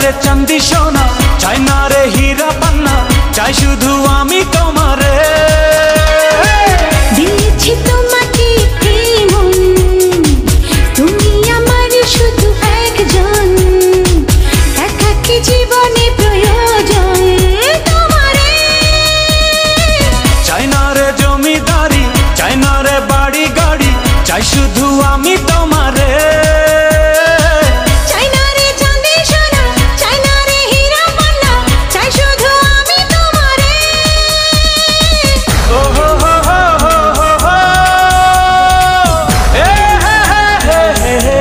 রে চাঁদি সোনা, চাই না রে হীরা পান্না, চাই শুধু আমি তোমারে। দিয়েছি তোমাকে এই মন, তুমি আমার শুধু একজন, একাকী জীবনে প্রয়োজন তোমারে। চাই না রে জমিদারি, চাই না রে বাড়ি গাড়ি, চাই শুধু আমি তোমারে। চাই না রে চাঁদি সোনা, চাই না রে হীরা পান্না, চাই শুধু আমি তোমারে। ও হো হো হো হো হো হো, এ হে হে হে হে।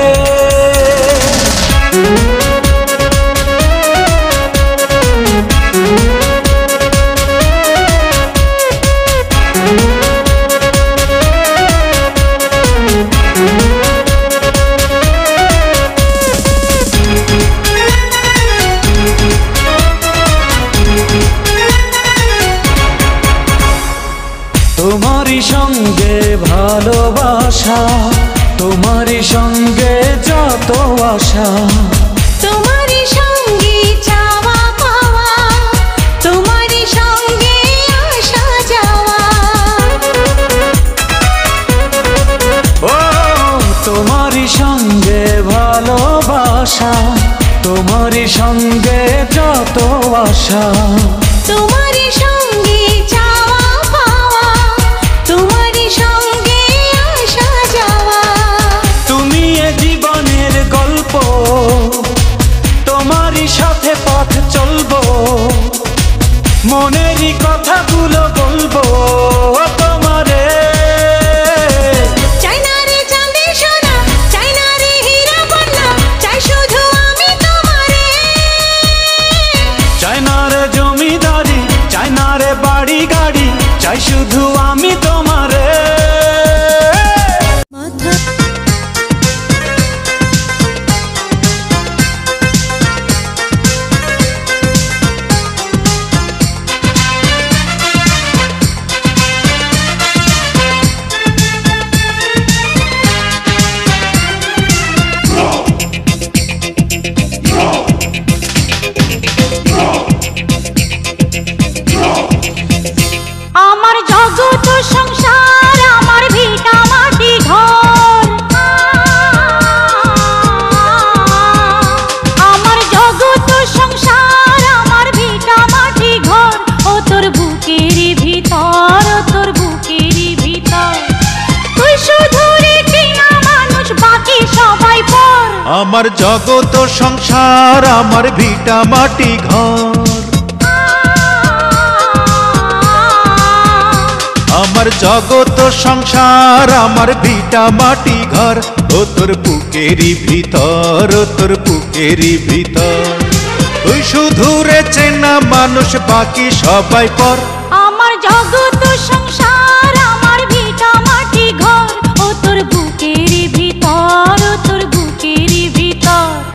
তোমারই সঙ্গে ভালোবাসা, তোমারই সঙ্গে যত আশা, তোমারই সঙ্গে চাওয়া পাওয়া, তোমারই সঙ্গে আসা যাওয়া। ও তোমারই সঙ্গে ভালোবাসা, তোমারই সঙ্গে যত আশা, তোমারই সঙ্গে চাওয়া পাওয়া, তোমারই সঙ্গে আসা যাওয়া। তুমি এ জীবনের গল্প, তোমারই সাথে পথ চলবো, মনেরই কথাগুলো বলবো তোমারে। চাই না রে চাঁদি সোনা, চাই না রে হীরা পান্না, চাই শুধু আমি তোমারে। চাই না রে জমিদারি, চাই না রে বাড়ি গাড়ি, চাই শুধু আমি তোমারে। আমার জগৎ সংসার, আমার ভিটা মাটি ঘর, আমার জগৎ সংসার, আমার ভিটা মাটি ঘর। ও তোর বুকেরই ভিতর, ও তোর বুকেরই ভিতর, তুই শুধু রে চেনা মানুষ, বাকি সবাই পর। আমার জগৎ সংসার, আমার ভিটা মাটি ঘর, আমার জগৎ সংসার, আমার ভিটা মাটি ঘর। ও তোর বুকেরই ভিতর, ও তোর বুকেরই ভিতর, তুই শুধু রে চেনা মানুষ, বাকি সবাই পর। আমার জগৎ